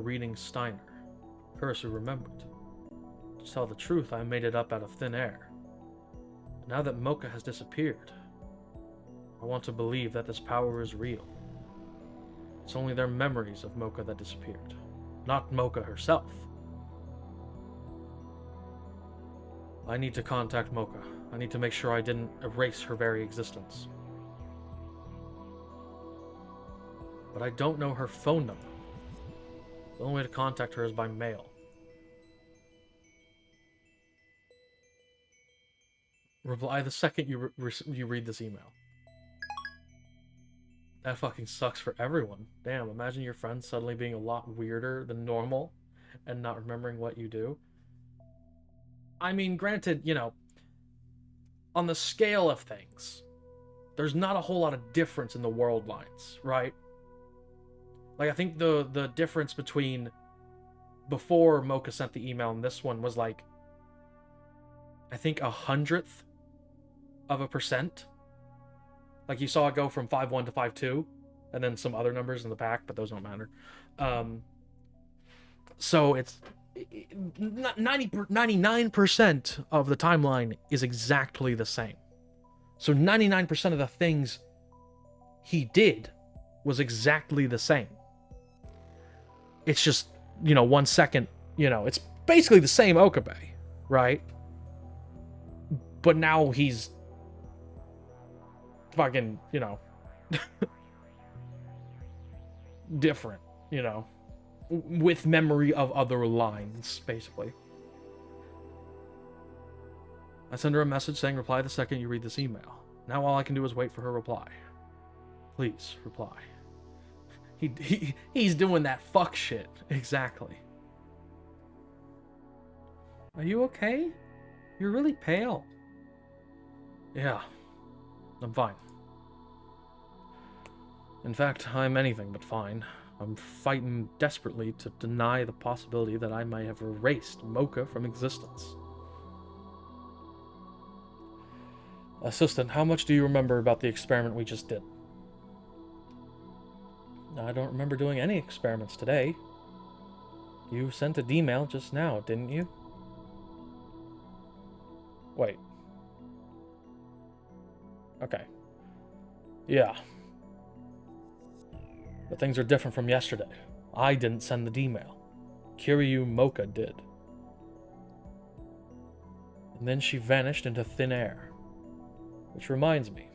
reading Steiner. Curse who remembered. To tell the truth, I made it up out of thin air. But now that Mocha has disappeared, I want to believe that this power is real. It's only their memories of Mocha that disappeared, not Mocha herself. I need to contact Mocha. I need to make sure I didn't erase her very existence. But I don't know her phone number. The only way to contact her is by mail. Reply the second you read this email. That fucking sucks for everyone. Damn, imagine your friend suddenly being a lot weirder than normal and not remembering what you do. I mean, granted, you know, on the scale of things, there's not a whole lot of difference in the world lines, right? Like, I think the difference between before Mocha sent the email and this one was like, I think 100th%. Like, you saw it go from 5-1 to 5-2, and then some other numbers in the back, but those don't matter. So it's 99% of the timeline is exactly the same. So 99% of the things he did was exactly the same. It's just, you know, 1 second, you know, it's basically the same Okabe, right? But now he's fucking, you know, different, you know, with memory of other lines, basically. I send her a message saying reply the second you read this email. Now all I can do is wait for her reply. Please, reply. He's doing that fuck shit. Exactly. Are you okay? You're really pale. Yeah, I'm fine. In fact, I'm anything but fine. I'm fighting desperately to deny the possibility that I might have erased Mocha from existence. Assistant, how much do you remember about the experiment we just did? I don't remember doing any experiments today. You sent an email just now, didn't you? Wait. Okay. Yeah. But things are different from yesterday. I didn't send the email. Kiryu Mocha did. And then she vanished into thin air. Which reminds me,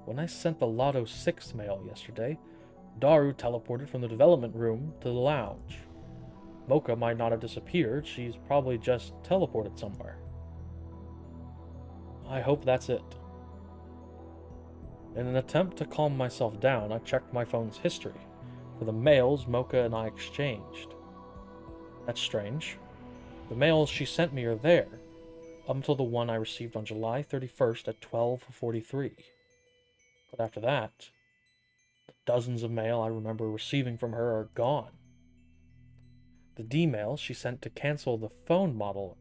when I sent the Lotto 6 mail yesterday, Daru teleported from the development room to the lounge. Mocha might not have disappeared, she's probably just teleported somewhere. I hope that's it. In an attempt to calm myself down, I checked my phone's history for the mails Mocha and I exchanged. That's strange. The mails she sent me are there, up until the one I received on July 31st at 12:43. But after that, the dozens of mail I remember receiving from her are gone. The D-mail she sent to cancel the phone model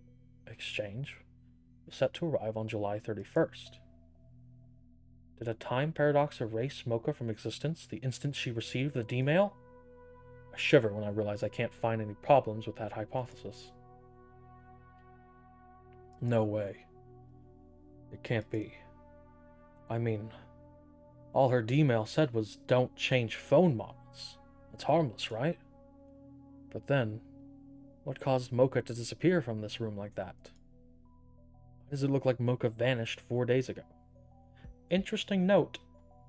exchange was set to arrive on July 31st. Did a time paradox erase Mocha from existence the instant she received the D-mail? I shiver when I realize I can't find any problems with that hypothesis. No way. It can't be. I mean, all her D-mail said was, don't change phone models. It's harmless, right? But then, what caused Mocha to disappear from this room like that? Why does it look like Mocha vanished 4 days ago? Interesting note,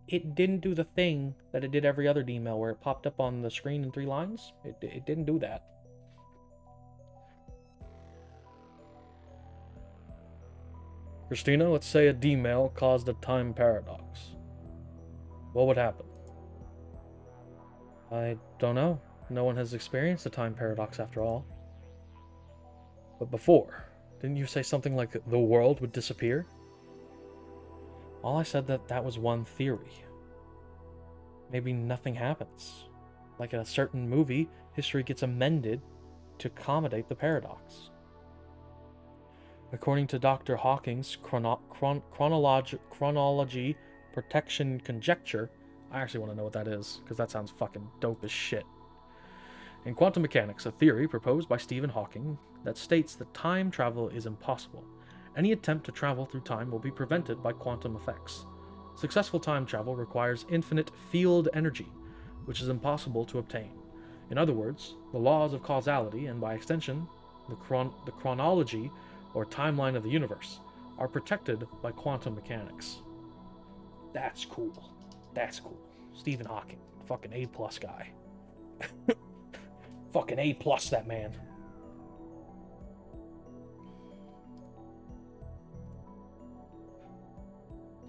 it didn't do the thing that it did every other D-mail where it popped up on the screen in 3 lines. It didn't do that. Christina, let's say a D-mail caused a time paradox. What would happen? I don't know. No one has experienced a time paradox after all. But before, didn't you say something like the world would disappear? All I said that was one theory. Maybe nothing happens. Like in a certain movie, history gets amended to accommodate the paradox. According to Dr. Hawking's chronology protection conjecture, I actually want to know what that is, because that sounds fucking dope as shit. In quantum mechanics, a theory proposed by Stephen Hawking that states that time travel is impossible. Any attempt to travel through time will be prevented by quantum effects. Successful time travel requires infinite field energy, which is impossible to obtain. In other words, the laws of causality, and by extension, the chronology or timeline of the universe, are protected by quantum mechanics. That's cool. That's cool. Stephen Hawking, fucking A+ guy. Fucking A+, that man.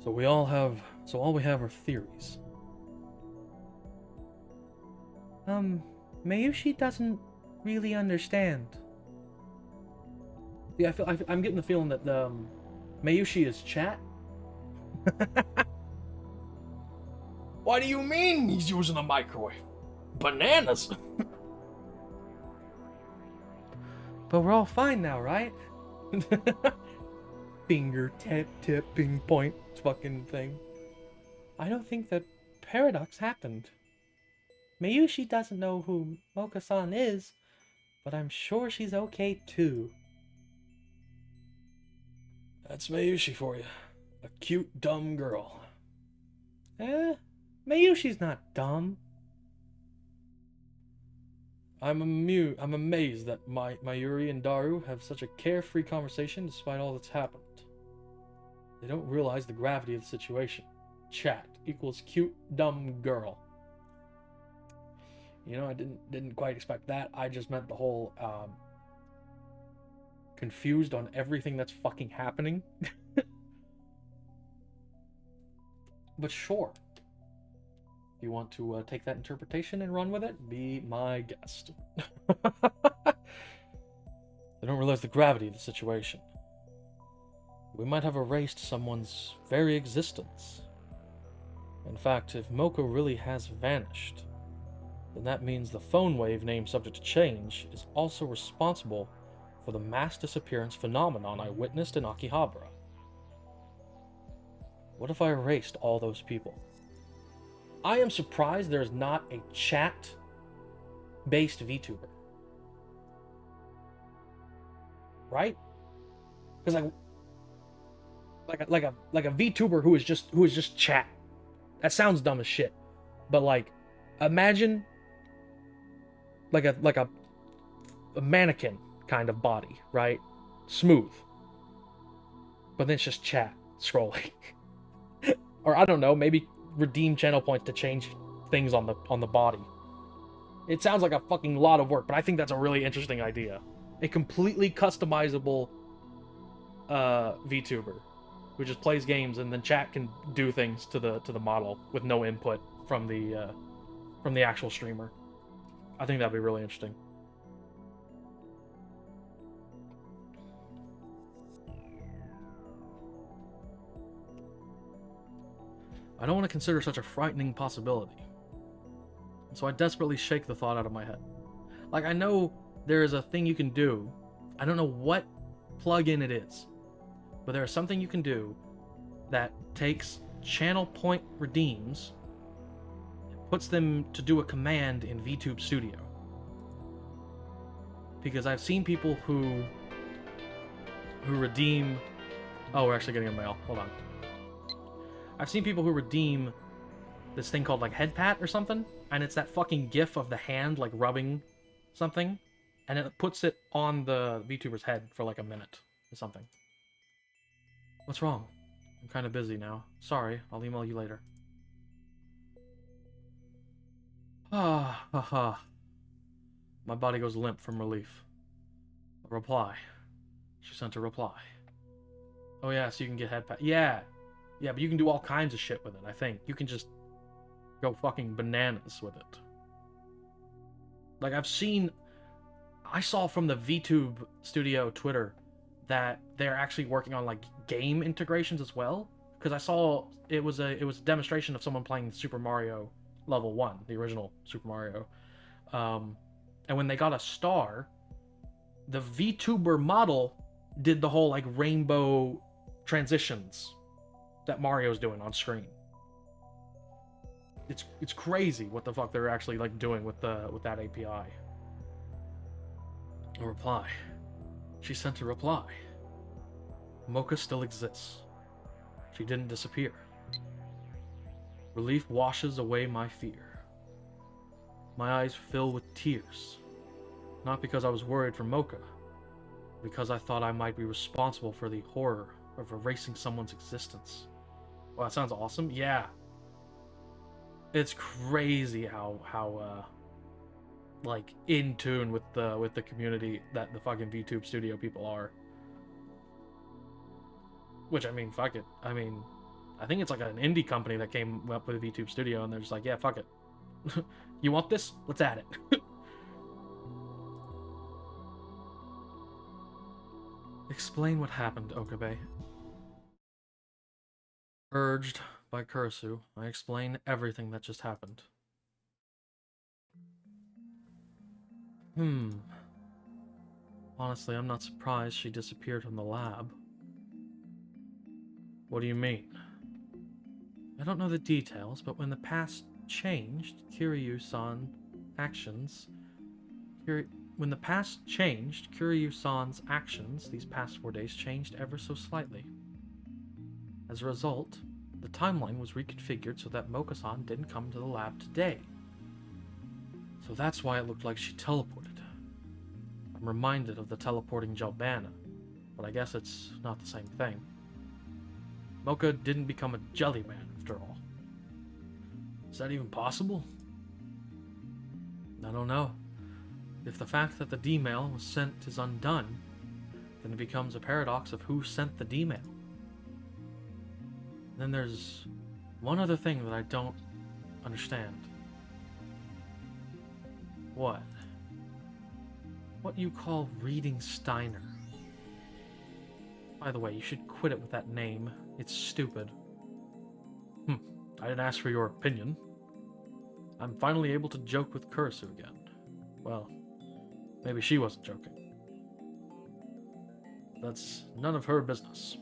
So all we have are theories. Mayushi doesn't really understand. Yeah, I'm getting the feeling that Mayushi is chat. What do you mean he's using a microwave? Bananas. But we're all fine now, right? Finger tipping point fucking thing. I don't think the paradox happened. Mayushi doesn't know who Moka-san is, but I'm sure she's okay too. That's Mayushi for you. A cute, dumb girl. Mayushi's not dumb. I'm amazed that Mayuri and Daru have such a carefree conversation despite all that's happened. They don't realize the gravity of the situation. Chat equals cute, dumb girl. You know, I didn't quite expect that. I just meant the whole confused on everything that's fucking happening. But sure. If you want to take that interpretation and run with it, be my guest. They don't realize the gravity of the situation. We might have erased someone's very existence. In fact, if Mocha really has vanished, then that means the phone wave name subject to change is also responsible for the mass disappearance phenomenon I witnessed in Akihabara. What if I erased all those people? I am surprised there's not a chat-based VTuber. Right? Because like a VTuber who is just chat. That sounds dumb as shit. But like, imagine like a mannequin kind of body, right? Smooth. But then it's just chat scrolling. Or I don't know, maybe redeem channel points to change things on the body. It sounds like a fucking lot of work, but I think that's a really interesting idea. A completely customizable VTuber who just plays games, and then chat can do things to the model with no input from the actual streamer. I think that'd be really interesting. I don't want to consider such a frightening possibility, so I desperately shake the thought out of my head. Like, I know there is a thing you can do. I don't know what plugin it is, but there is something you can do that takes channel point redeems, puts them to do a command in VTube Studio. Because I've seen people who redeem... Oh, we're actually getting a mail. Hold on. I've seen people who redeem this thing called like head pat or something, and it's that fucking gif of the hand like rubbing something, and it puts it on the VTuber's head for like a minute or something. What's wrong? I'm kind of busy now. Sorry, I'll email you later. Ah. My body goes limp from relief. A reply. She sent a reply. Oh yeah, so you can get head pat. Yeah, but you can do all kinds of shit with it, I think. You can just go fucking bananas with it. Like, I saw from the VTube Studio Twitter that they're actually working on, like, game integrations as well. Because I saw it was a demonstration of someone playing Super Mario Level 1, the original Super Mario. And when they got a star, the VTuber model did the whole, like, rainbow transitions that Mario's doing on screen. It's crazy what the fuck they're actually like doing with that API. A reply. She sent a reply. Mocha still exists. She didn't disappear. Relief washes away my fear. My eyes fill with tears. Not because I was worried for Mocha, because I thought I might be responsible for the horror of erasing someone's existence. Wow, that sounds awesome. Yeah. It's crazy how like in tune with the community that the fucking VTube studio people are. Which, I mean, fuck it. I mean, I think it's like an indie company that came up with a VTube studio, and they're just like, yeah, fuck it. You want this? Let's add it. Explain what happened, Okabe. Urged by Kurisu, I explain everything that just happened. Honestly, I'm not surprised she disappeared from the lab. What do you mean? I don't know the details, but when the past changed, Kiryu-san actions... When the past changed, Kiryu-san's actions these past 4 days changed ever so slightly. As a result, the timeline was reconfigured so that Mocha-san didn't come to the lab today. So that's why it looked like she teleported. I'm reminded of the teleporting Jalbana, but I guess it's not the same thing. Mocha didn't become a jelly man, after all. Is that even possible? I don't know. If the fact that the D-mail was sent is undone, then it becomes a paradox of who sent the D-mail. Then there's one other thing that I don't understand. What? What you call reading Steiner. By the way, you should quit it with that name. It's stupid. I didn't ask for your opinion. I'm finally able to joke with Kurisu again. Well, maybe she wasn't joking. That's none of her business.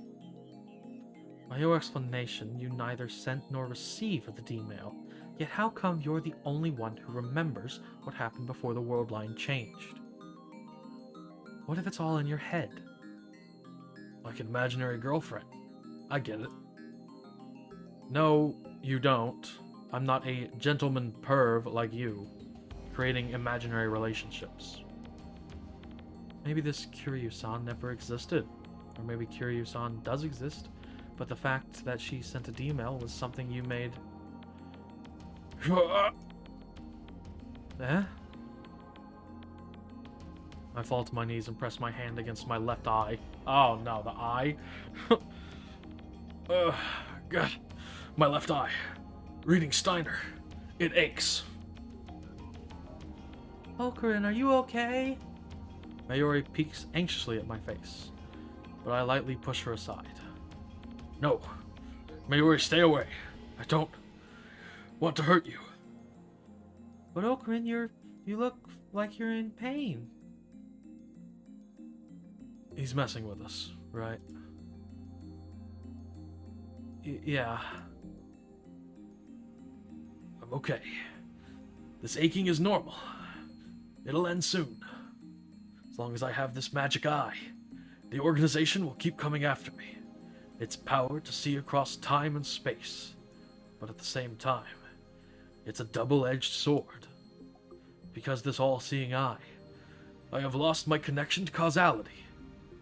By your explanation, you neither sent nor received the D-mail, yet how come you're the only one who remembers what happened before the world line changed? What if it's all in your head? Like an imaginary girlfriend. I get it. No, you don't. I'm not a gentleman perv like you, creating imaginary relationships. Maybe this Kiryu-san never existed, or maybe Kiryu-san does exist, but the fact that she sent a D-mail was something you made... Eh? I fall to my knees and press my hand against my left eye. Oh no, the eye? God. My left eye. Reading Steiner. It aches. Okarin, are you okay? Mayuri peeks anxiously at my face, but I lightly push her aside. No. Mayuri, stay away. I don't want to hurt you. But Okarin, you look like you're in pain. He's messing with us, right? Yeah. I'm okay. This aching is normal. It'll end soon. As long as I have this magic eye, the organization will keep coming after me. Its power to see across time and space. But at the same time, it's a double-edged sword. Because this all-seeing eye, I have lost my connection to causality.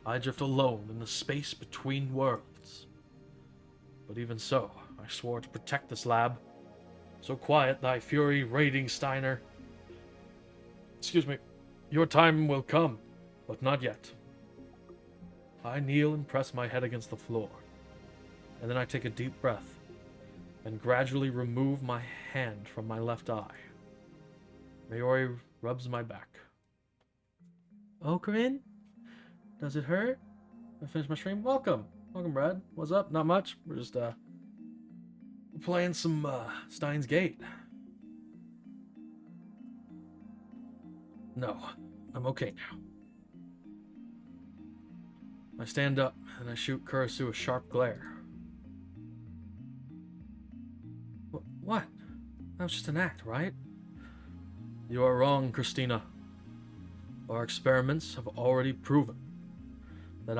I drift alone in the space between worlds. But even so, I swore to protect this lab. So quiet thy fury, raiding Steiner. Excuse me. Your time will come, but not yet. I kneel and press my head against the floor. And then I take a deep breath and gradually remove my hand from my left eye. Mayuri rubs my back. Okarin? Does it hurt? I finished my stream. Welcome, Brad. What's up? Not much. We're just playing some Steins Gate. No, I'm okay now. I stand up and I shoot Kurisu a sharp glare. What? That was just an act, right? You are wrong, Christina. Our experiments have already proven that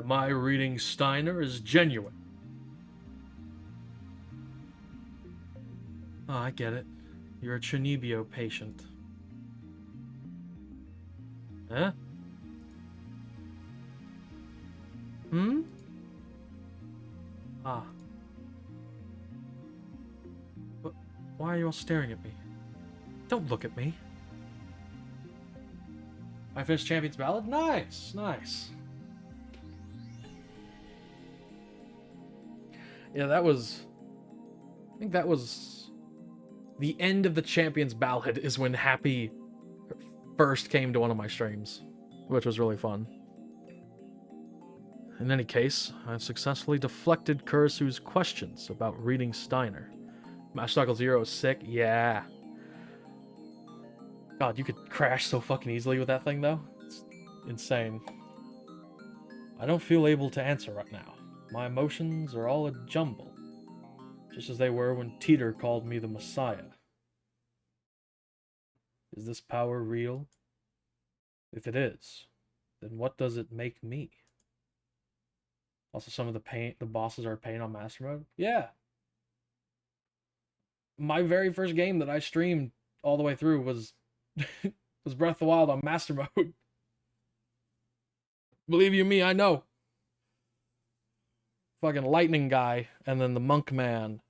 my reading Steiner is genuine. Oh, I get it. You're a Chunibyo patient. Huh? Hmm? Ah. But why are you all staring at me? Don't look at me. I finished Champion's Ballad? Nice, nice. Yeah, I think that was the end of the Champion's Ballad is when Happy first came to one of my streams, which was really fun. In any case, I've successfully deflected Kurisu's questions about reading Steiner. Matchknuckle Zero is sick? Yeah. God, you could crash so fucking easily with that thing, though. It's insane. I don't feel able to answer right now. My emotions are all a jumble, just as they were when Teeter called me the Messiah. Is this power real? If it is, then what does it make me? Also, some of the bosses are a pain on Master Mode. Yeah. My very first game that I streamed all the way through was was Breath of the Wild on Master Mode. Believe you me, I know. Fucking Lightning Guy and then the Monk Man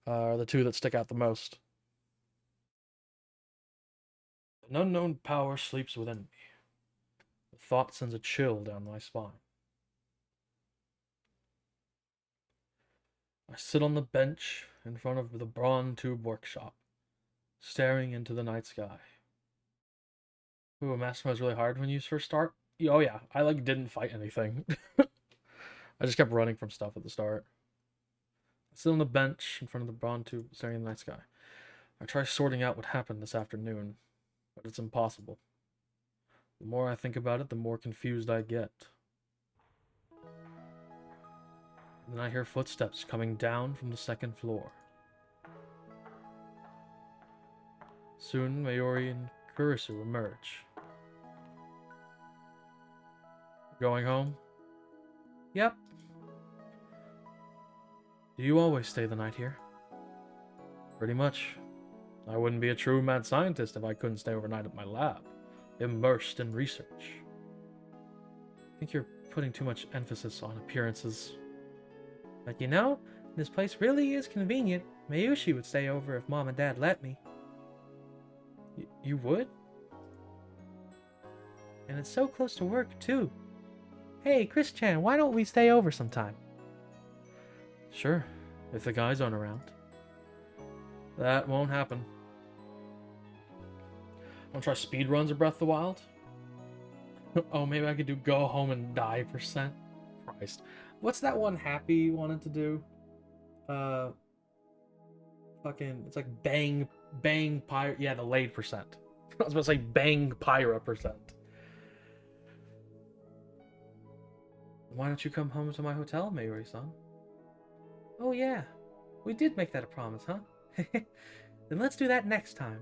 are the two that stick out the most. An unknown power sleeps within me. The thought sends a chill down my spine. I sit on the bench in front of the Vtuber workshop, staring into the night sky. Ooh, Master Mode's really hard when you first start. Oh yeah, I didn't fight anything. I just kept running from stuff at the start. I sit on the bench in front of the Vtuber, staring in the night sky. I try sorting out what happened this afternoon, but it's impossible. The more I think about it, the more confused I get. Then I hear footsteps coming down from the second floor. Soon, Mayuri and Kurisu emerge. Going home? Yep. Do you always stay the night here? Pretty much. I wouldn't be a true mad scientist if I couldn't stay overnight at my lab, immersed in research. I think you're putting too much emphasis on appearances. But you know, this place really is convenient. Mayushi would stay over if Mom and Dad let me. You would? And it's so close to work, too. Hey, Chris-chan, why don't we stay over sometime? Sure, if the guys aren't around. That won't happen. Want to try speedruns of Breath of the Wild? Oh, maybe I could do go home and die %. Christ. What's that one Happy wanted to do? Fucking, it's like bang pyra. Yeah, the laid %. I was about to say bang pyra %. Why don't you come home to my hotel, Mayuri-san? Oh yeah, we did make that a promise, huh? Then let's do that next time.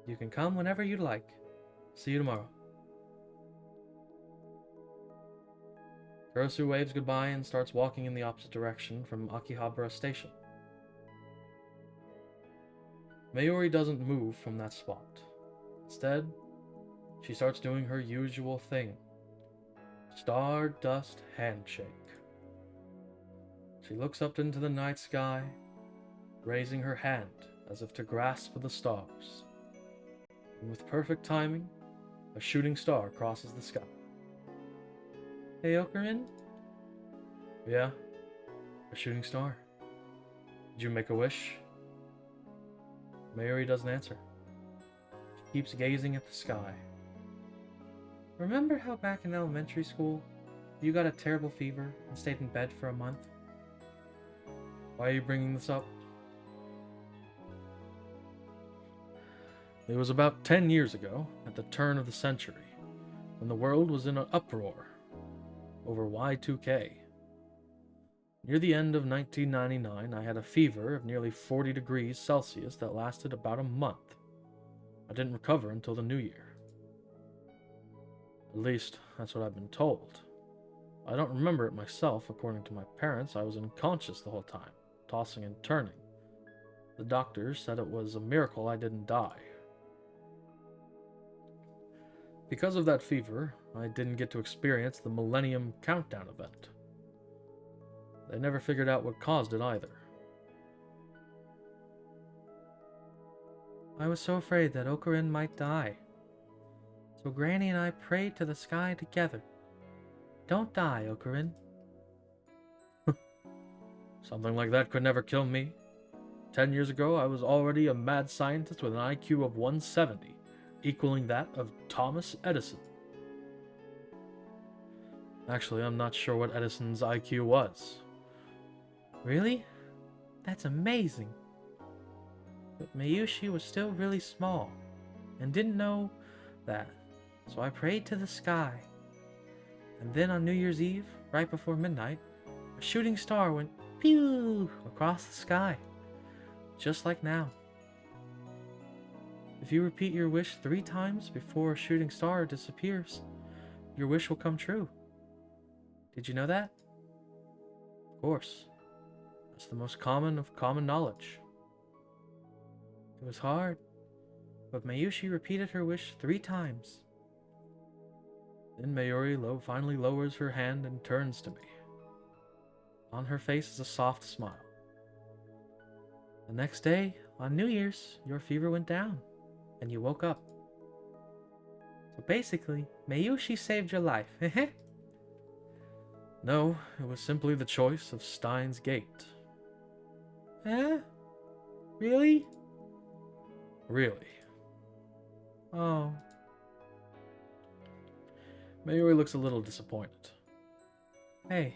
You can come whenever you'd like. See you tomorrow. Kurisu waves goodbye and starts walking in the opposite direction from Akihabara Station. Mayuri doesn't move from that spot. Instead, she starts doing her usual thing. Stardust handshake. She looks up into the night sky, raising her hand as if to grasp the stars. And with perfect timing, a shooting star crosses the sky. Hey, Okarin? Yeah, a shooting star. Did you make a wish? Mayuri doesn't answer. She keeps gazing at the sky. Remember how back in elementary school, you got a terrible fever and stayed in bed for a month? Why are you bringing this up? It was about 10 years ago, at the turn of the century, when the world was in an uproar over Y2K. Near the end of 1999, I had a fever of nearly 40 degrees Celsius that lasted about a month. I didn't recover until the new year. At least, that's what I've been told. I don't remember it myself. According to my parents, I was unconscious the whole time, tossing and turning. The doctors said it was a miracle I didn't die. Because of that fever, I didn't get to experience the Millennium Countdown event. They never figured out what caused it either. I was so afraid that Ocarin might die. So Granny and I prayed to the sky together. Don't die, Ocarin. Something like that could never kill me. 10 years ago, I was already a mad scientist with an IQ of 170, equaling that of Thomas Edison. Actually, I'm not sure what Edison's IQ was. Really? That's amazing. But Mayushi was still really small, and didn't know that, so I prayed to the sky. And then on New Year's Eve, right before midnight, a shooting star went pew across the sky, just like now. If you repeat your wish 3 times before a shooting star disappears, your wish will come true. Did you know that? Of course. That's the most common of common knowledge. It was hard, but Mayushi repeated her wish 3 times. Then Mayuri finally lowers her hand and turns to me. On her face is a soft smile. The next day, on New Year's, your fever went down, and you woke up. So basically, Mayushi saved your life, No, it was simply the choice of Steins Gate. Eh? Really? Really. Oh. Mayuri looks a little disappointed. Hey,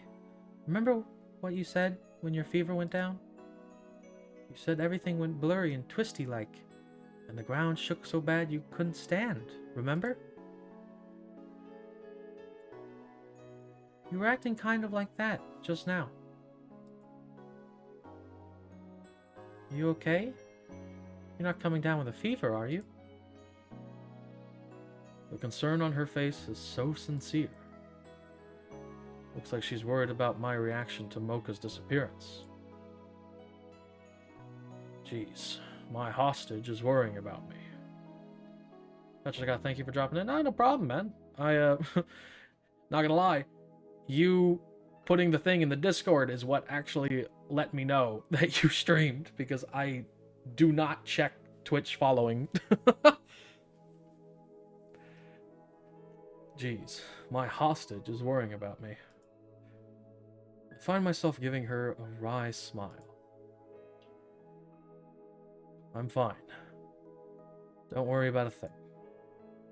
remember what you said when your fever went down? You said everything went blurry and twisty like, and the ground shook so bad you couldn't stand, remember? You were acting kind of like that just now. You okay? You're not coming down with a fever, are you? The concern on her face is so sincere. Looks like she's worried about my reaction to Mocha's disappearance. Jeez, my hostage is worrying about me. Actually, I gotta thank you for dropping in. No problem, man. Not gonna lie, you putting the thing in the Discord is what actually let me know that you streamed, because I do not check Twitch following. Jeez, my hostage is worrying about me. I find myself giving her a wry smile. I'm fine. Don't worry about a thing.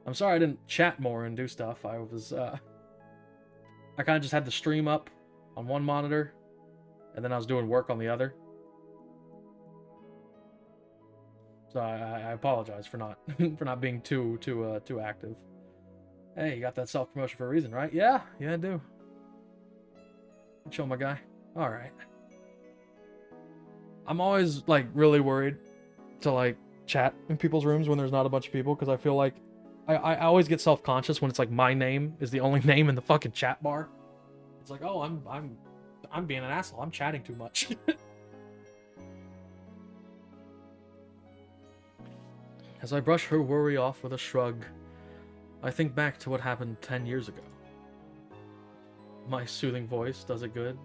I'm sorry I didn't chat more and do stuff. I kind of just had the stream up on one monitor, and then I was doing work on the other. So I apologize for not for not being too active. Hey, you got that self-promotion for a reason, right? Yeah, I do. Chill, my guy. All right. I'm always like really worried to like chat in people's rooms when there's not a bunch of people, because I feel like I always get self-conscious when it's like my name is the only name in the fucking chat bar. It's like, oh, I'm being an asshole. I'm chatting too much. As I brush her worry off with a shrug, I think back to what happened 10 years ago. My soothing voice does it good.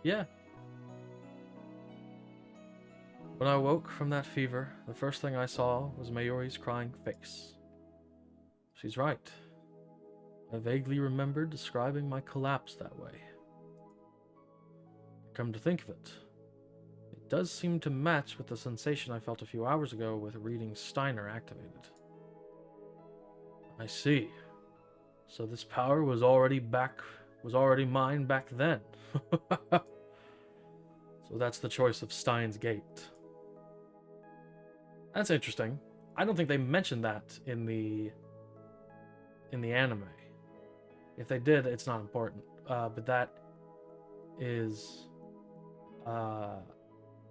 Yeah. When I woke from that fever, the first thing I saw was Mayuri's crying face. She's right. I vaguely remembered describing my collapse that way. Come to think of it, it does seem to match with the sensation I felt a few hours ago with reading Steiner activated. I see. So this power was already mine back then. So that's the choice of Steins Gate. That's interesting. I don't think they mentioned that in the anime. If they did, it's not important. But that is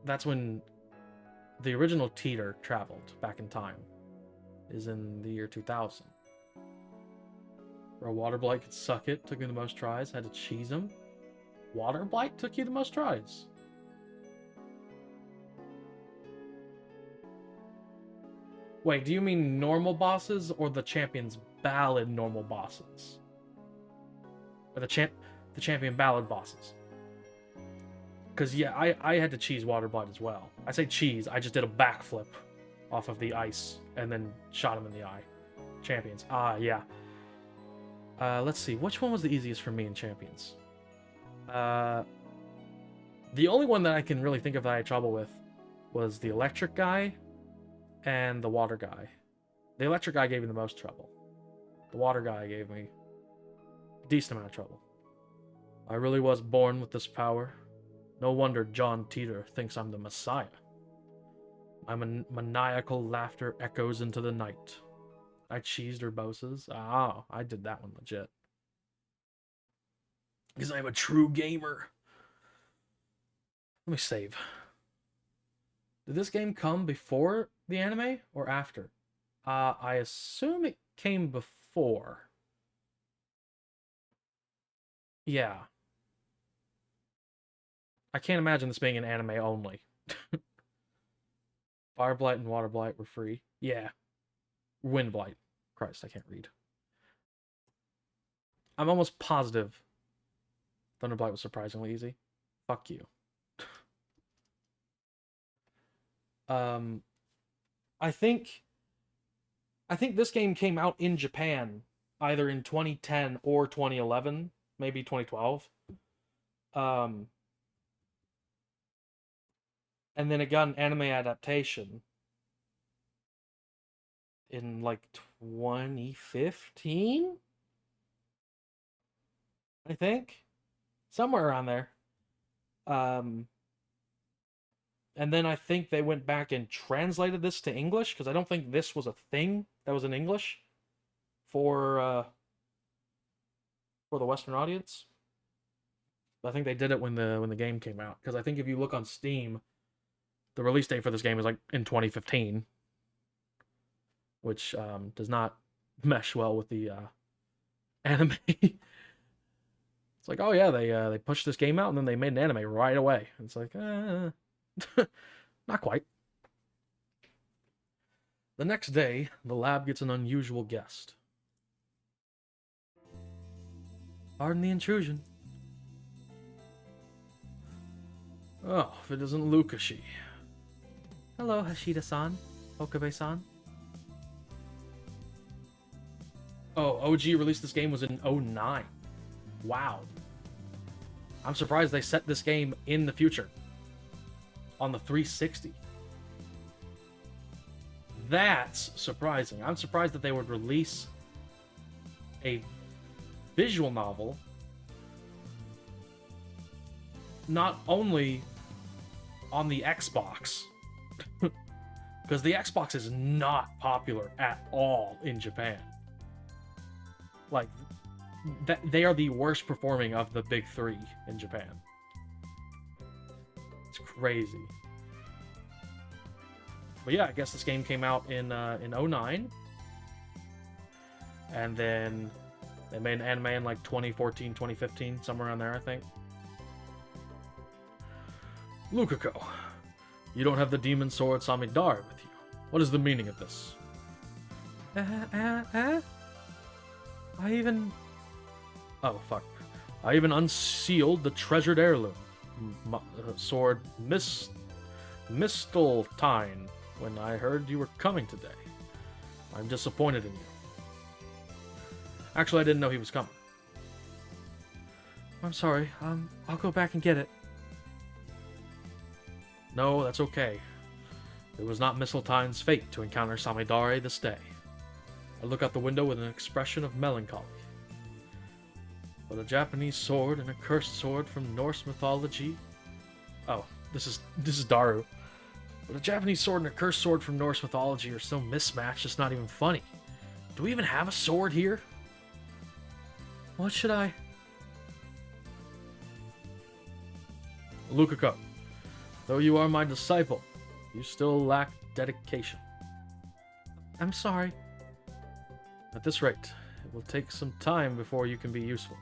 that's when the original Teeter traveled back in time is in the year 2000. Bro, Water Blight could suck it. Took me the most tries. Had to cheese him. Water Blight took you the most tries. Wait, do you mean normal bosses or the Champion's Ballad normal bosses? Or the Champion Ballad bosses? Because, yeah, I had to cheese Water Blight as well. I say cheese, I just did a backflip off of the ice and then shot him in the eye. Champions. Yeah. Let's see. Which one was the easiest for me in Champions? The only one that I can really think of that I had trouble with was the electric guy and the water guy. The electric guy gave me the most trouble. The water guy gave me a decent amount of trouble. I really was born with this power. No wonder John Teeter thinks I'm the Messiah. My maniacal laughter echoes into the night. I cheesed Urbosas. I did that one legit. Because I'm a true gamer. Let me save. Did this game come before the anime or after? I assume it came before. Yeah. I can't imagine this being an anime only. Fire Blight and Water Blight were free. Yeah. Wind Blight. Christ, I can't read. I'm almost positive Thunder Blight was surprisingly easy. Fuck you. I think this game came out in Japan either in 2010 or 2011, maybe 2012. And then it got an anime adaptation in like 2015, I think, somewhere around there. And then I think they went back and translated this to English, because I don't think this was a thing that was in English for the Western audience. But I think they did it when the game came out, because I think if you look on Steam, the release date for this game is like in 2015, which does not mesh well with the anime. It's like, oh yeah, they pushed this game out and then they made an anime right away. It's like, not quite. The next day, the lab gets an unusual guest. Pardon the intrusion. Oh, if it isn't Lukashi. Hello, Hashida-san. Okabe-san. Oh, OG released this game was in 2009. Wow. I'm surprised they set this game in the future. On the 360. That's surprising. I'm surprised that they would release a visual novel not only on the Xbox, because the Xbox is not popular at all in Japan. Like, they are the worst performing of the big three in Japan. It's crazy. But yeah, I guess this game came out in 2009. And then they made an anime in like 2014, 2015, somewhere around there, I think. Lukako, you don't have the demon sword Samidare with you. What is the meaning of this? Oh, fuck. I even unsealed the treasured heirloom. Sword Misteltine when I heard you were coming today. I'm disappointed in you. Actually, I didn't know he was coming. I'm sorry. I'll go back and get it. No, that's okay. It was not Misteltine's fate to encounter Samidare this day. I look out the window with an expression of melancholy. But a Japanese sword and a cursed sword from Norse mythology. Oh, this is Daru. But a Japanese sword and a cursed sword from Norse mythology are so mismatched it's not even funny. Do we even have a sword here? What should I... Lukako, though you are my disciple, you still lack dedication. I'm sorry. At this rate, it will take some time before you can be useful.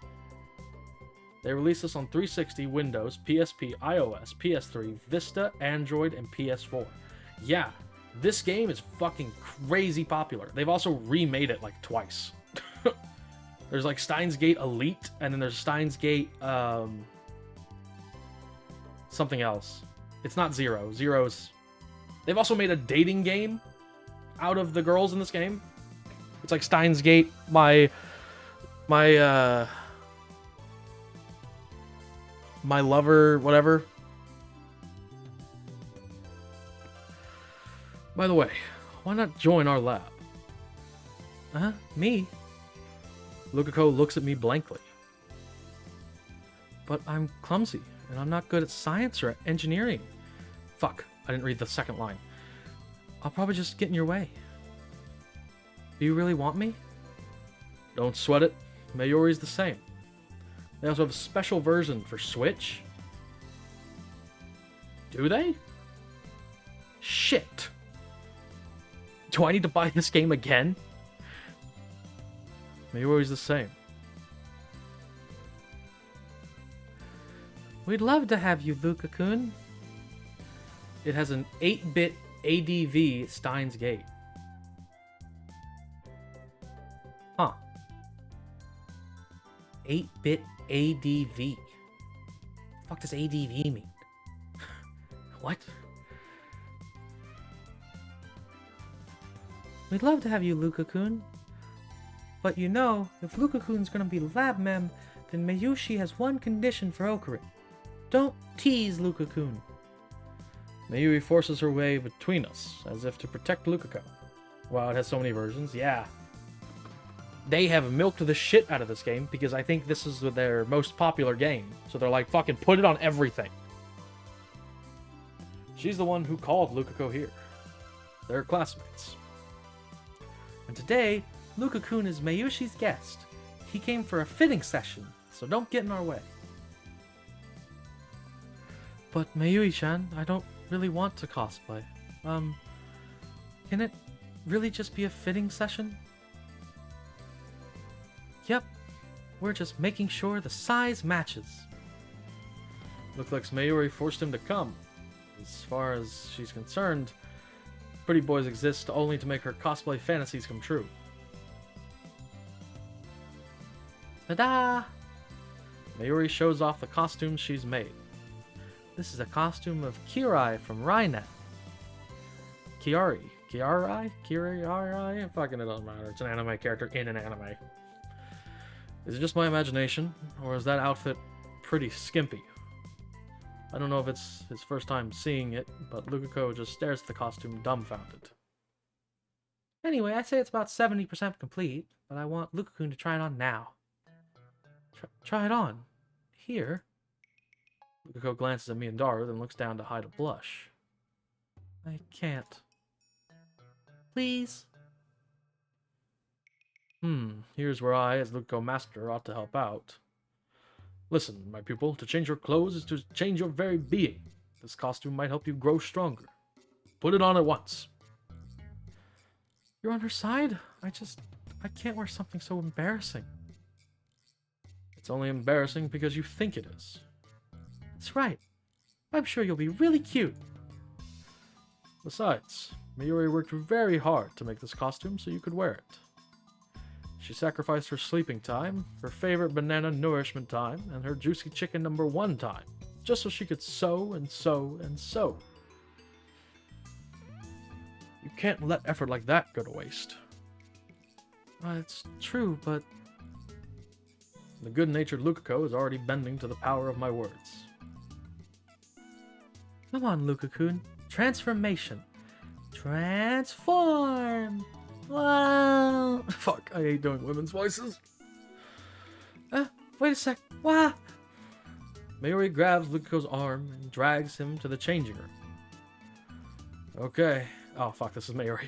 They released this on 360, Windows, PSP, iOS, PS3, Vista, Android, and PS4. Yeah, this game is fucking crazy popular. They've also remade it like twice. There's like Steins Gate Elite, and then there's Steins Gate, something else. It's not Zero. Zero's... They've also made a dating game out of the girls in this game. It's like Steins Gate, my lover, whatever. By the way, why not join our lab? Me? Lukako looks at me blankly. But I'm clumsy, and I'm not good at science or engineering. Fuck, I didn't read the second line. I'll probably just get in your way. Do you really want me? Don't sweat it. Mayuri's the same. They also have a special version for Switch. Do they? Shit. Do I need to buy this game again? Mayuri's the same. We'd love to have you, Luka-kun. It has an 8-bit ADV Steins Gate. Huh. 8-bit ADV. The fuck does ADV mean? What? We'd love to have you, Luka-kun. But you know, if Luka-kun's gonna be lab mem, then Mayushi has one condition for Okarin. Don't tease Luka-kun. Mayuri forces her way between us, as if to protect Lukako. Wow, it has so many versions. Yeah. They have milked the shit out of this game, because I think this is their most popular game. So they're like, fucking put it on everything. She's the one who called Lukako here. They're classmates. And today, Luka-kun is Mayushi's guest. He came for a fitting session, so don't get in our way. But Mayuri-chan, I don't really want to cosplay. Can it really just be a fitting session? Yep, we're just making sure the size matches. Looks like Mayuri forced him to come. As far as she's concerned, pretty boys exist only to make her cosplay fantasies come true. Ta-da! Mayuri shows off the costumes she's made. This is a costume of Kirai from Rainet. Kiari? Fucking it doesn't matter. It's an anime character in an anime. Is it just my imagination, or is that outfit pretty skimpy? I don't know if it's his first time seeing it, but Lukako just stares at the costume dumbfounded. Anyway, I say it's about 70% complete, but I want Lukako to try it on now. Try it on? Here? Lukako glances at me and Daru, then looks down to hide a blush. I can't. Please? Here's where I, as Lukako Master, ought to help out. Listen, my pupil, to change your clothes is to change your very being. This costume might help you grow stronger. Put it on at once. You're on her side? I can't wear something so embarrassing. It's only embarrassing because you think it is. That's right. I'm sure you'll be really cute. Besides, Mayuri worked very hard to make this costume so you could wear it. She sacrificed her sleeping time, her favorite banana nourishment time, and her juicy chicken #1 time, just so she could sew and sew and sew. You can't let effort like that go to waste. It's true, but... The good-natured Lukako is already bending to the power of my words. Come on, Luka-kun. Transformation. Transform! Wow! Fuck, I hate doing women's voices. Wait a sec. Wow! Mayuri grabs Lukako's arm and drags him to the changing room. Okay. Oh, fuck, this is Mayuri.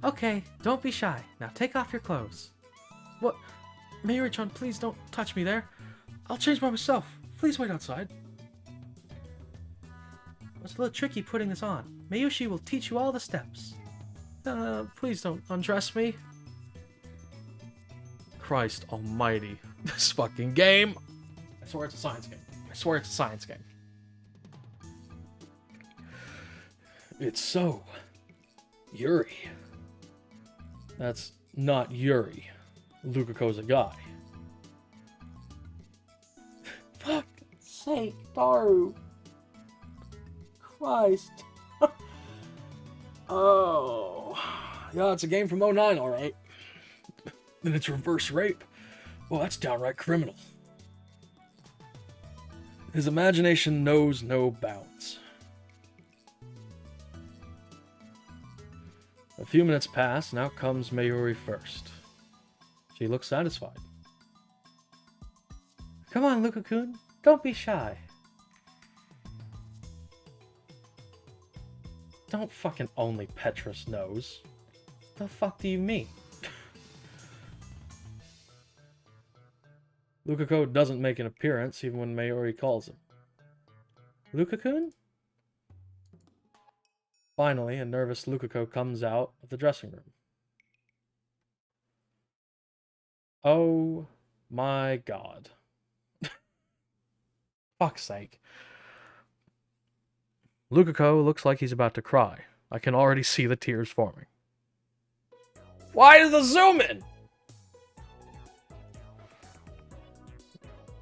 Okay, don't be shy. Now take off your clothes. What? Mayuri-chan, please don't touch me there. I'll change by myself. Please wait outside. It's a little tricky putting this on. Mayushi will teach you all the steps. Please don't undress me. Christ almighty. This fucking game. I swear it's a science game. I swear it's a science game. It's so... Yuri. That's not Yuri. Lukako's a guy. Fuck's sake, Daru. Christ. Oh. Yeah, it's a game from '09, alright. Then it's reverse rape. Well, that's downright criminal. His imagination knows no bounds. A few minutes pass, now comes Mayuri first. She looks satisfied. Come on, Luka-kun, don't be shy. Don't fucking only Petrus knows. The fuck do you mean? Lukaku doesn't make an appearance even when Mayuri calls him. Luka-kun? Finally, a nervous Lukaku comes out of the dressing room. Oh my god. Fuck's sake. Lukaku looks like he's about to cry. I can already see the tears forming. Why is the zoom in?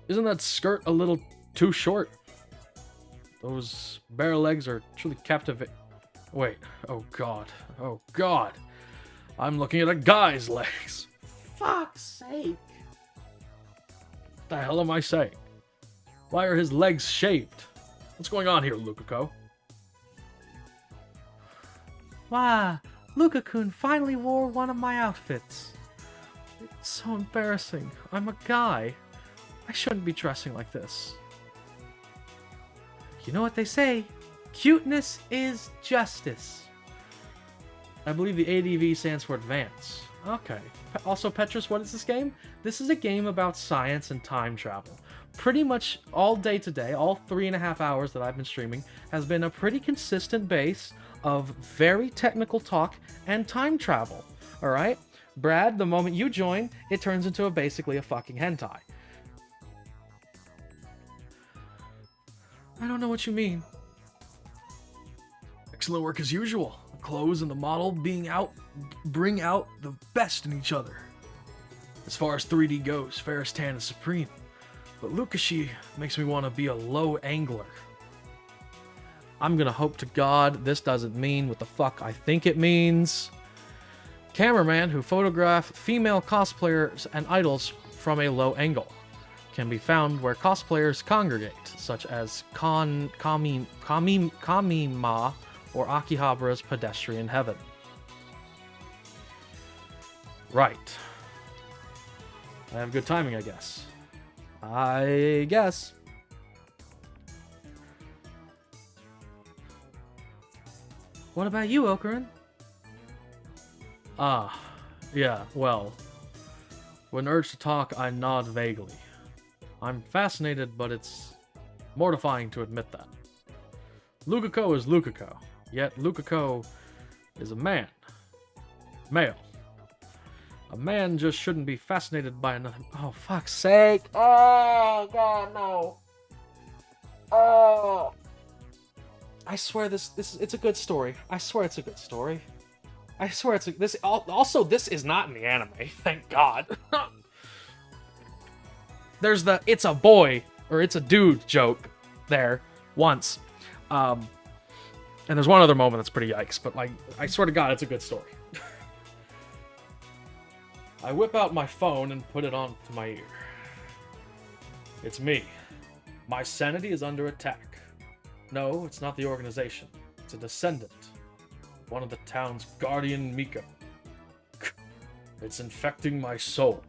Isn't that skirt a little too short? Those bare legs are truly captivating. Wait, oh god, oh god. I'm looking at a guy's legs. Fuck's sake. What the hell am I saying? Why are his legs shaved? What's going on here, Lukaku? Wow, Luka-kun finally wore one of my outfits. It's so embarrassing. I'm a guy. I shouldn't be dressing like this. You know what they say? Cuteness is justice. I believe the ADV stands for advance. Okay. Also, Petrus, what is this game? This is a game about science and time travel. Pretty much all day today, all 3.5 hours that I've been streaming, has been a pretty consistent base of very technical talk and time travel. Alright? Brad, the moment you join, it turns into basically a fucking hentai. I don't know what you mean. Excellent work as usual. The clothes and the model bring out the best in each other. As far as 3D goes, Ferris Tan is supreme. But Lukashi makes me want to be a low angler. I'm gonna hope to God this doesn't mean what the fuck I think it means. Cameraman who photograph female cosplayers and idols from a low angle. Can be found where cosplayers congregate, such as Kamima or Akihabara's Pedestrian Heaven. Right. I have good timing, I guess. I guess. What about you, Okarin? Yeah, well. When urged to talk, I nod vaguely. I'm fascinated, but it's mortifying to admit that. Lukaku is Lukaku, yet Lukaku is a man. Male. A man just shouldn't be fascinated by another... Oh, fuck's sake! Oh, God, no! Oh! I swear it's a good story. I swear it's a good story. I swear it's a... Also, this is not in the anime, thank God. There's the it's a boy or it's a dude joke there once. And there's one other moment that's pretty yikes, but like, I swear to God, it's a good story. I whip out my phone and put it on to my ear. It's me. My sanity is under attack. No, it's not the organization. It's a descendant. One of the town's guardian Miko. It's infecting my soul.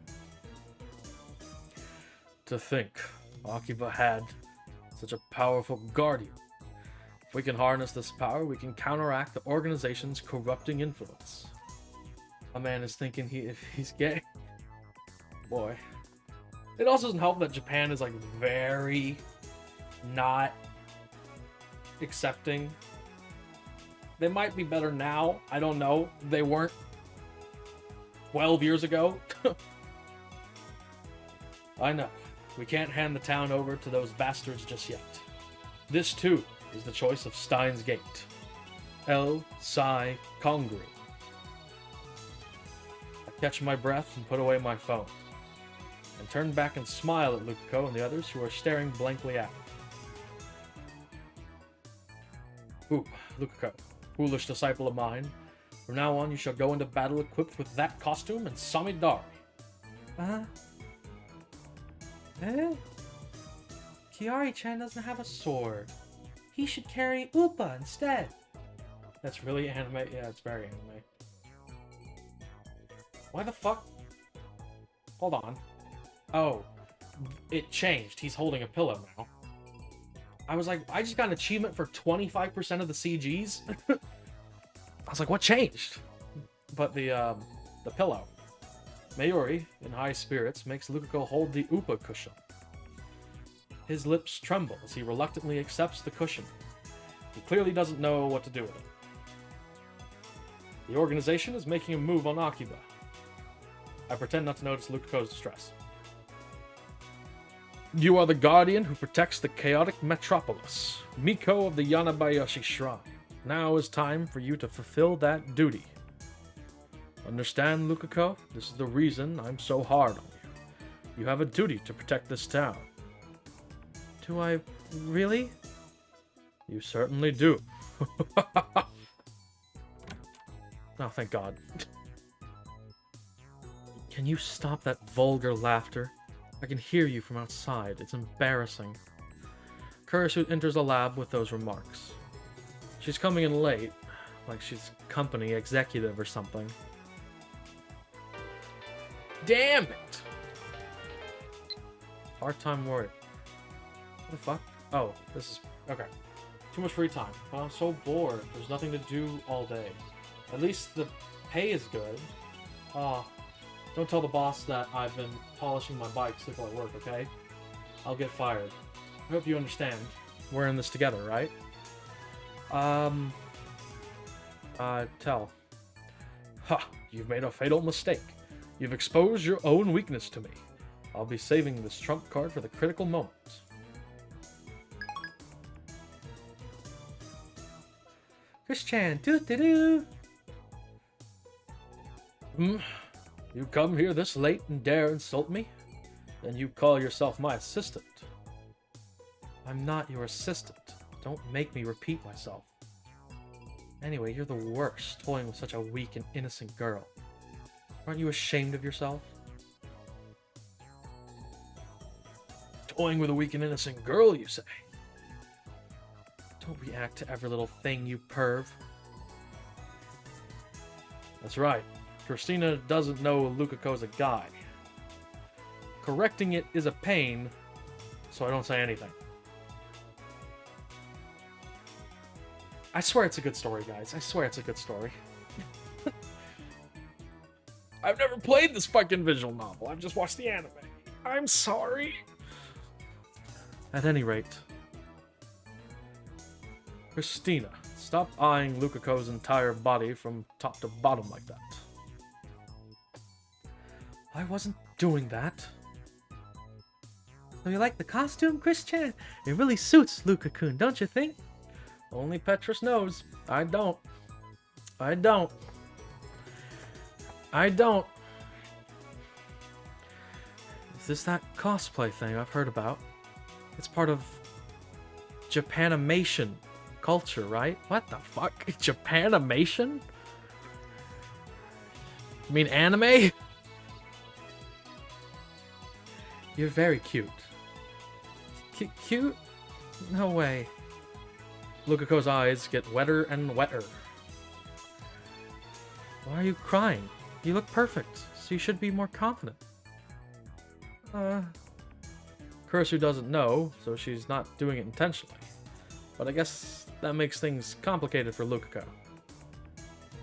To think, Akiba had such a powerful guardian. If we can harness this power, we can counteract the organization's corrupting influence. A man is thinking he's gay. Boy. It also doesn't help that Japan is like very not accepting They might be better now. I don't know. They weren't 12 years ago. I know. We can't hand the town over to those bastards just yet. This, too, is the choice of Steins Gate. El Psi Congru. I catch my breath and put away my phone, and turn back and smile at Lukako and the others who are staring blankly at me. Ooh, Lukako, foolish disciple of mine. From now on, you shall go into battle equipped with that costume and Samidari. Kiari-chan doesn't have a sword. He should carry Upa instead. That's really anime? Yeah, it's very anime. Why the fuck? Hold on. Oh, it changed. He's holding a pillow now. I was like, I just got an achievement for 25% of the CGs. I was like, what changed? But the pillow. Mayuri, in high spirits, makes Lukako hold the Upa cushion. His lips tremble as he reluctantly accepts the cushion. He clearly doesn't know what to do with it. The organization is making a move on Akiba. I pretend not to notice Lukako's distress. You are the guardian who protects the chaotic metropolis, Miko of the Yanabayashi Shrine. Now is time for you to fulfill that duty. Understand, Lukako? This is the reason I'm so hard on you. You have a duty to protect this town. Do I really? You certainly do. Oh, thank God. Can you stop that vulgar laughter? I can hear you from outside. It's embarrassing. Kurisu enters the lab with those remarks. She's coming in late, like she's company executive or something. Damn it! Part-time work. What the fuck? Oh, this is... okay. Too much free time. But I'm so bored. There's nothing to do all day. At least the pay is good. Don't tell the boss that I've been polishing my bikes while I work, okay? I'll get fired. I hope you understand. We're in this together, right? Tell. Ha! You've made a fatal mistake. You've exposed your own weakness to me. I'll be saving this trump card for the critical moment. Chris-chan, doo-doo-doo! You come here this late and dare insult me? Then you call yourself my assistant. I'm not your assistant. Don't make me repeat myself. Anyway, you're the worst, toying with such a weak and innocent girl. Aren't you ashamed of yourself? Toying with a weak and innocent girl, you say? Don't react to every little thing, you perv. That's right. Christina doesn't know Lukako's a guy. Correcting it is a pain, so I don't say anything. I swear it's a good story, guys. I swear it's a good story. I've never played this fucking visual novel. I've just watched the anime. I'm sorry. At any rate, Christina, stop eyeing Lukako's entire body from top to bottom like that. I wasn't doing that. So you like the costume, Chris-chan? It really suits Luka-kun, don't you think? Only Petrus knows. I don't. I don't. I don't. Is this that cosplay thing I've heard about? It's part of Japanimation culture, right? What the fuck? Japanimation? You mean anime? You're very cute. Cute? No way. Lukako's eyes get wetter and wetter. Why are you crying? You look perfect, so you should be more confident. Kurisu doesn't know, so she's not doing it intentionally. But I guess that makes things complicated for Lukako.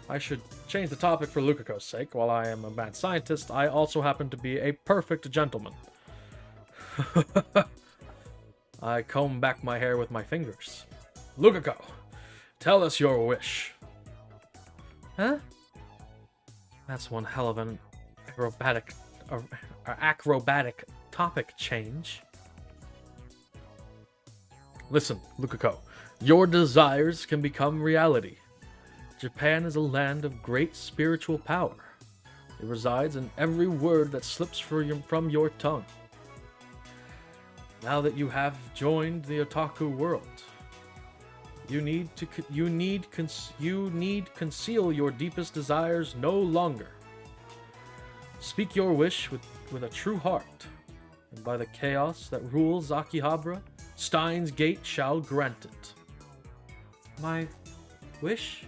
I should change the topic for Lukako's sake. While I am a mad scientist, I also happen to be a perfect gentleman. I comb back my hair with my fingers. Lukako, tell us your wish. Huh? That's one hell of an acrobatic topic change. Listen, Lukako, your desires can become reality. Japan is a land of great spiritual power. It resides in every word that slips from your tongue. Now that you have joined the otaku world, you need conceal your deepest desires no longer. Speak your wish with a true heart, and by the chaos that rules Akihabara, Steins Gate shall grant it. My wish?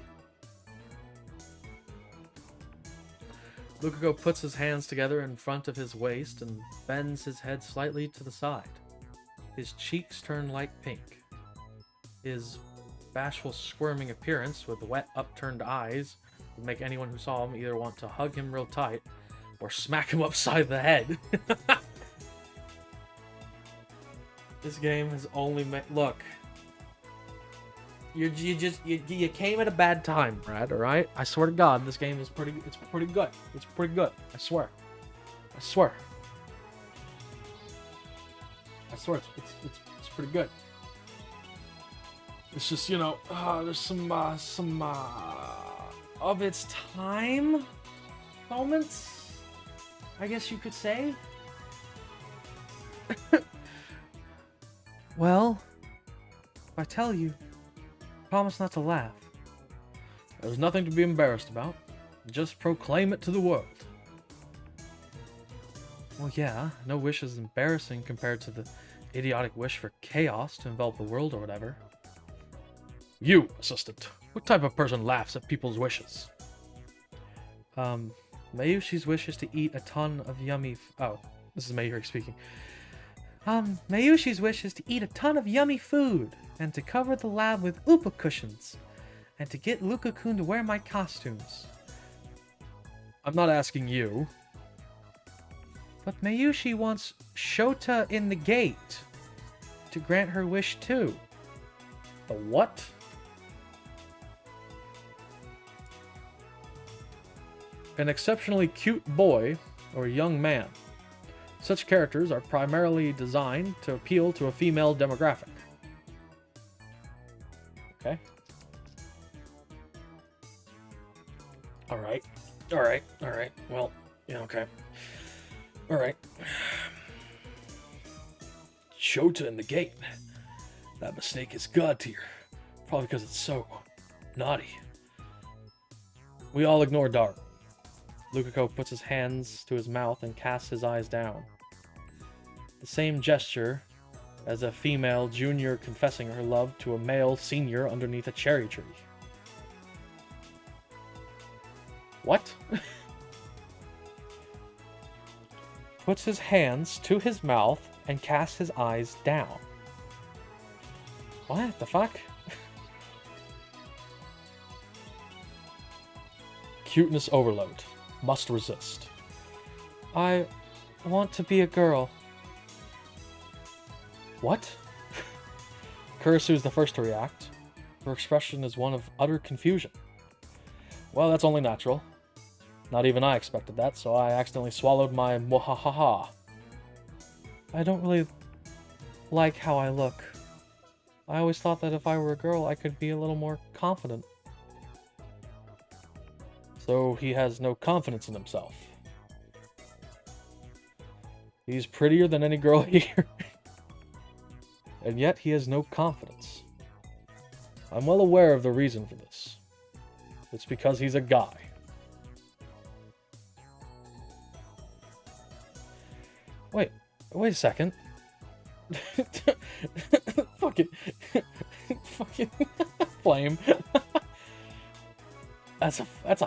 Lukako puts his hands together in front of his waist and bends his head slightly to the side. His cheeks turn light pink. His bashful, squirming appearance with wet, upturned eyes would make anyone who saw him either want to hug him real tight or smack him upside the head. This game has only look. You came at a bad time, Brad. All right. I swear to God, this game is pretty. It's pretty good. It's pretty good. I swear. I swear. I swear it's pretty good. It's just, you know, there's some of its time moments, I guess you could say. Well, if I tell you, promise not to laugh. There's nothing to be embarrassed about. Just proclaim it to the world. Well, yeah, no wish is embarrassing compared to the idiotic wish for chaos to envelop the world or whatever. You, assistant, what type of person laughs at people's wishes? Mayushi's wish is to eat a ton of yummy... Oh, this is Mayuri speaking. Mayushi's wish is to eat a ton of yummy food, and to cover the lab with upa cushions, and to get Luka-kun to wear my costumes. I'm not asking you. But Mayushi wants Shota in the gate to grant her wish too. The what? An exceptionally cute boy or young man. Such characters are primarily designed to appeal to a female demographic. Okay. Alright. Well, yeah, okay. Alright. Shota in the gate. That mistake is god tier. Probably because it's so naughty. We all ignore Dart. Lukako puts his hands to his mouth and casts his eyes down. The same gesture as a female junior confessing her love to a male senior underneath a cherry tree. What? Puts his hands to his mouth and casts his eyes down. What the fuck? Cuteness overload. Must resist. I want to be a girl. What? Kurisu is the first to react. Her expression is one of utter confusion. Well, that's only natural. Not even I expected that, so I accidentally swallowed my mwahaha. I don't really like how I look. I always thought that if I were a girl, I could be a little more confident. So he has no confidence in himself. He's prettier than any girl here. And yet he has no confidence. I'm well aware of the reason for this. It's because he's a guy. Wait a second. Fucking flame. I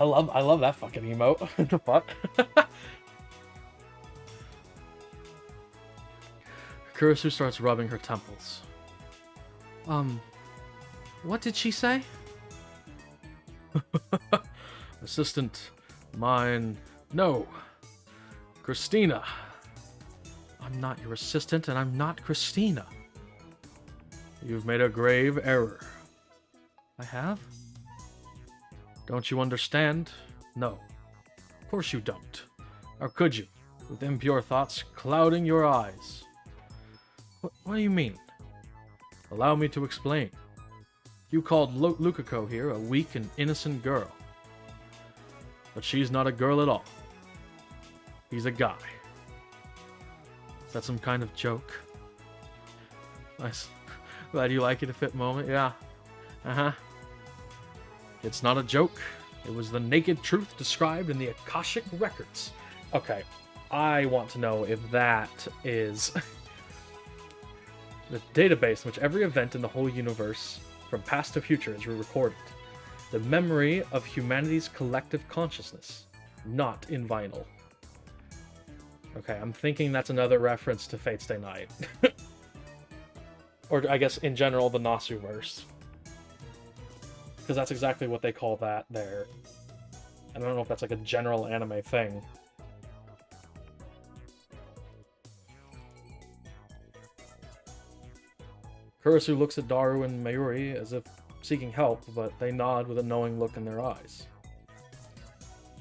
love that fucking emote. What the fuck? Kurisu starts rubbing her temples. What did she say? Assistant, mine, no. Christina. I'm not your assistant, and I'm not Christina. You've made a grave error. I have? Don't you understand? No. Of course you don't. Or could you? With impure thoughts clouding your eyes. What do you mean? Allow me to explain. You called Lukako here a weak and innocent girl. But she's not a girl at all. He's a guy. Is that some kind of joke? Nice. Glad you like it a fit moment. Yeah. Uh-huh. It's not a joke. It was the naked truth described in the Akashic records. Okay. I want to know if that is the database in which every event in the whole universe, from past to future, is recorded. The memory of humanity's collective consciousness, not in vinyl. Okay, I'm thinking that's another reference to Fate Stay Night. Or I guess in general, the Nasuverse. Because that's exactly what they call that there. I don't know if that's like a general anime thing. Kurisu looks at Daru and Mayuri as if seeking help, but they nod with a knowing look in their eyes.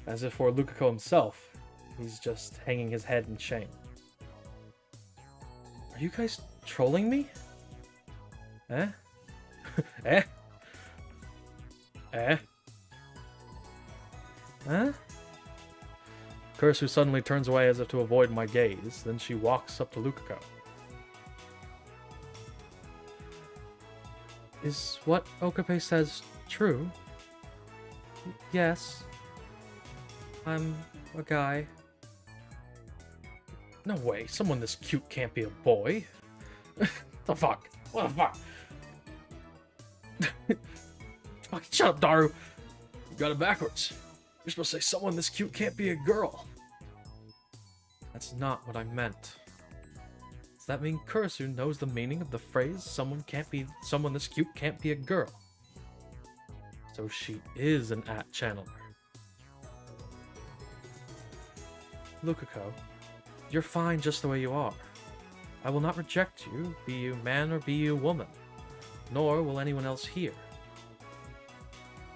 As if for Lukako himself, he's just hanging his head in shame. Are you guys trolling me? Eh? Eh? Eh? Huh? Kurisu suddenly turns away as if to avoid my gaze, then she walks up to Lukako. Is what Okape says true? Yes. I'm a guy. No way, someone this cute can't be a boy. The fuck? What the fuck? Fucking shut up, Daru. You got it backwards. You're supposed to say someone this cute can't be a girl. That's not what I meant. Does that mean Kurisu knows the meaning of the phrase someone this cute can't be a girl? So she is an channeler. Lukako, you're fine just the way you are. I will not reject you, be you man or be you woman, nor will anyone else here.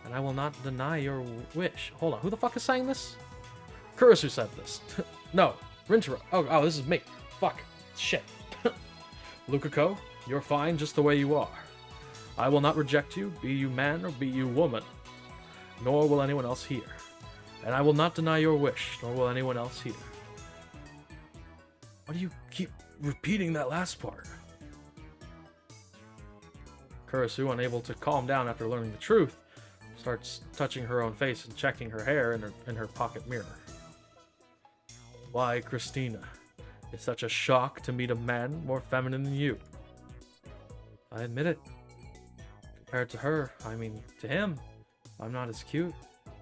And I will not deny your wish. Hold on, who the fuck is saying this? Kurisu said this. No, Rintaro. Oh, this is me. Fuck. Shit. Lukako, you're fine just the way you are. I will not reject you, be you man or be you woman, nor will anyone else here. And I will not deny your wish, nor will anyone else here. Why do you keep repeating that last part? Kurisu, unable to calm down after learning the truth, starts touching her own face and checking her hair in her pocket mirror. Why, Christina? It's such a shock to meet a man more feminine than you. I admit it. Compared to her, I mean, to him, I'm not as cute.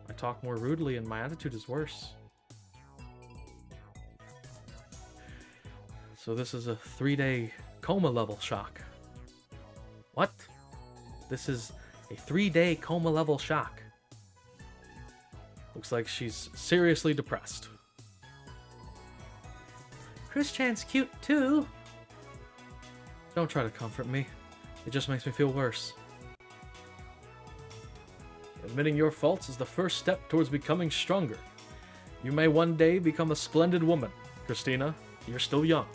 I talk more rudely and my attitude is worse. So this is a 3-day coma level shock. What? This is a 3-day coma level shock. Looks like she's seriously depressed. Chris-chan's cute too. Don't try to comfort me. It just makes me feel worse. Admitting your faults is the first step towards becoming stronger. You may one day become a splendid woman. Christina, you're still young.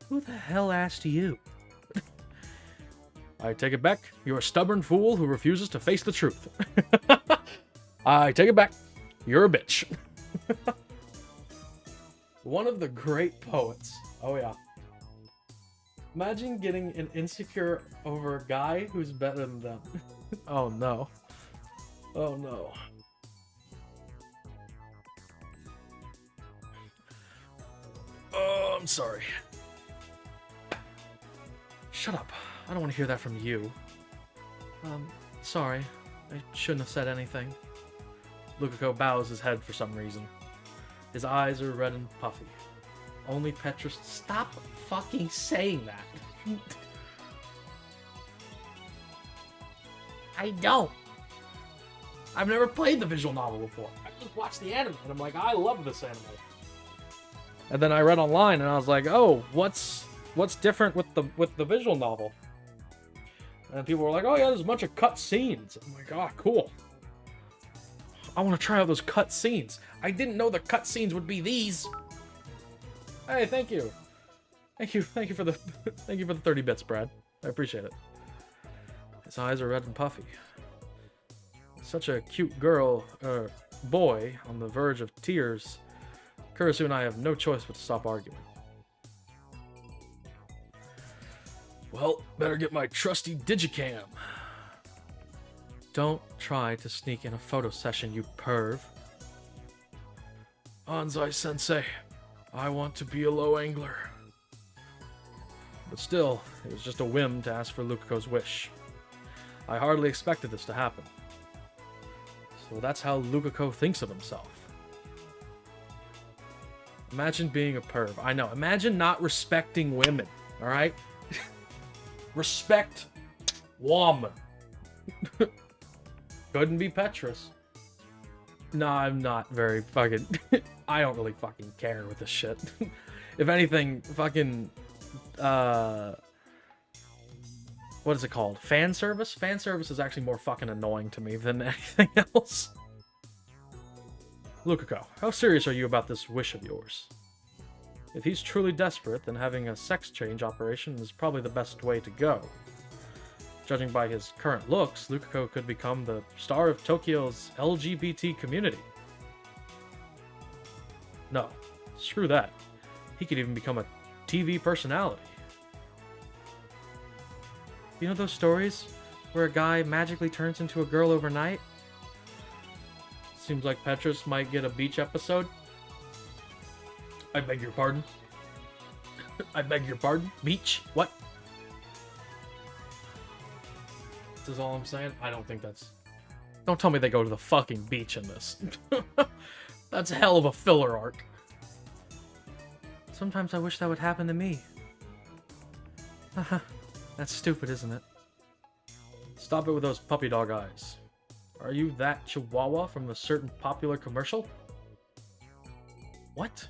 Who the hell asked you? I take it back. You're a stubborn fool who refuses to face the truth. I take it back. You're a bitch. One of the great poets. Oh yeah. Imagine getting an insecure over a guy who's better than them. Oh no. Oh no. Oh, I'm sorry. Shut up. I don't want to hear that from you. Sorry. I shouldn't have said anything. Lukako bows his head for some reason. His eyes are red and puffy. Only Petrus... Stop fucking saying that. I don't. I've never played the visual novel before. I just watched the anime and I'm like, I love this anime. And then I read online and I was like, oh, what's different with the visual novel? And people were like, oh yeah, there's a bunch of cut scenes. I'm like, oh, cool. I want to try out those cut scenes. I didn't know the cut scenes would be these. Hey, thank you. Thank you for the 30 bits, Brad. I appreciate it. His eyes are red and puffy. Such a cute girl, boy, on the verge of tears. Kurisu and I have no choice but to stop arguing. Well, better get my trusty digicam. Don't try to sneak in a photo session, you perv. Anzai-sensei, I want to be a low angler. But still, it was just a whim to ask for Lukako's wish. I hardly expected this to happen. So that's how Lukako thinks of himself. Imagine being a perv. I know. Imagine not respecting women. Alright? Respect woman. Couldn't be Petrus. No, I'm not very fucking... I don't really fucking care with this shit. If anything, fucking... what is it called? Fan service? Fan service is actually more fucking annoying to me than anything else. Lukako, how serious are you about this wish of yours? If he's truly desperate, then having a sex change operation is probably the best way to go. Judging by his current looks, Lukako could become the star of Tokyo's LGBT community. No, screw that. He could even become a TV personality. You know those stories where a guy magically turns into a girl overnight? Seems like Petrus might get a beach episode. I beg your pardon? I beg your pardon? Beach? What? This is all I'm saying? I don't think that's... Don't tell me they go to the fucking beach in this. That's a hell of a filler arc. Sometimes I wish that would happen to me. Haha. That's stupid, isn't it? Stop it with those puppy dog eyes. Are you that chihuahua from a certain popular commercial? What?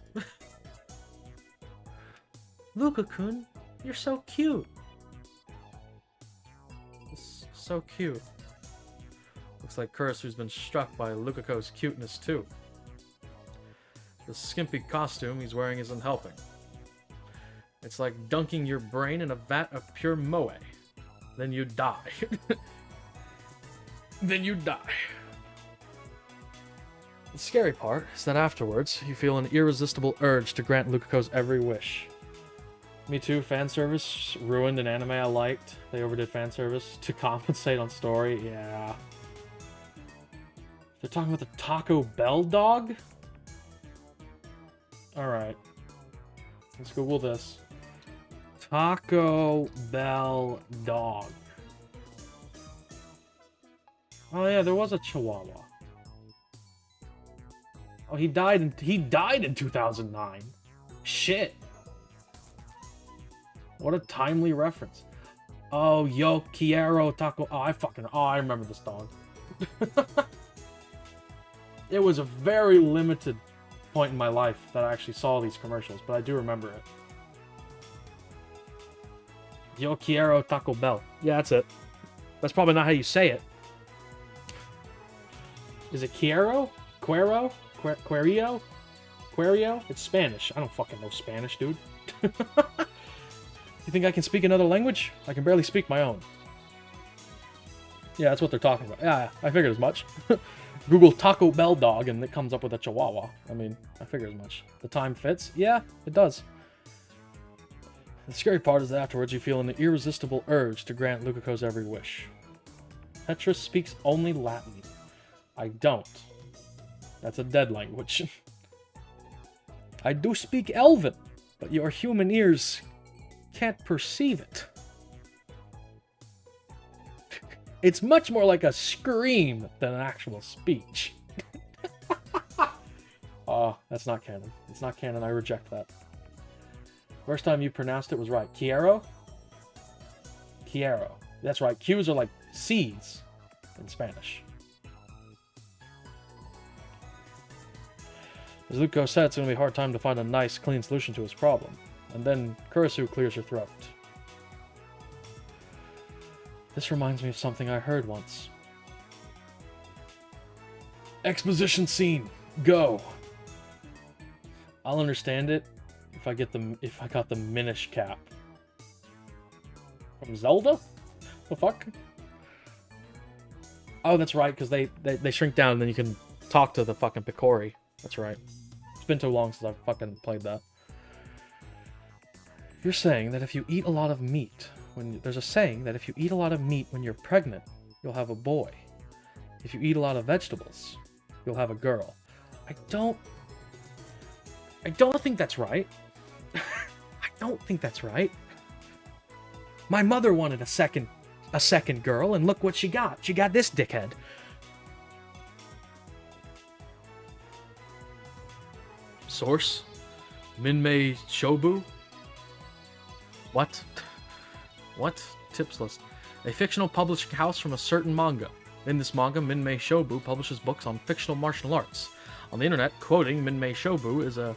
Luka-kun, you're so cute. So cute. Looks like Kurisu's been struck by Lukako's cuteness too. The skimpy costume he's wearing isn't helping. It's like dunking your brain in a vat of pure moe. Then you die. Then you die. The scary part is that afterwards, you feel an irresistible urge to grant Lukako's every wish. Me too, fan service ruined an anime I liked. They overdid fan service to compensate on story. Yeah. They're talking about the Taco Bell dog? Alright. Let's Google this. Taco Bell dog. Oh yeah, there was a Chihuahua. Oh, he died in 2009. Shit. What a timely reference. Oh, yo quiero taco. Oh, I remember this dog. It was a very limited point in my life that I actually saw these commercials, but I do remember it. Yo quiero Taco Bell. Yeah, that's it. That's probably not how you say it. Is it quiero? Cuero? Querio? Querio? It's Spanish. I don't fucking know Spanish, dude. You think I can speak another language? I can barely speak my own. Yeah, that's what they're talking about. Yeah, I figured as much. Google Taco Bell dog and it comes up with a Chihuahua. I mean, I figured as much. The time fits? Yeah, it does. The scary part is that afterwards you feel an irresistible urge to grant Lukako's every wish. Petrus speaks only Latin. I don't. That's a dead language. I do speak Elven, but your human ears can't perceive it. It's much more like a scream than an actual speech. Oh, that's not canon. It's not canon. I reject that. First time you pronounced it was right. Quiero? Quiero. That's right. Q's are like C's in Spanish. As Luko said, it's going to be a hard time to find a nice, clean solution to his problem. And then Kurisu clears her throat. This reminds me of something I heard once. Exposition scene. Go. I'll understand it if I got the Minish cap. From Zelda? The fuck? Oh, that's right, because they shrink down and then you can talk to the fucking Picori. That's right. It's been too long since I've fucking played that. You're saying that if you eat a lot of meat, there's a saying that if you eat a lot of meat when you're pregnant, you'll have a boy. If you eat a lot of vegetables, you'll have a girl. I don't think that's right. I don't think that's right. My mother wanted a second girl, and look what she got. She got this dickhead. Source? Minmay Shobu? What? What? Tips list. A fictional publishing house from a certain manga. In this manga, Minmay Shobu publishes books on fictional martial arts. On the internet, quoting Minmay Shobu is a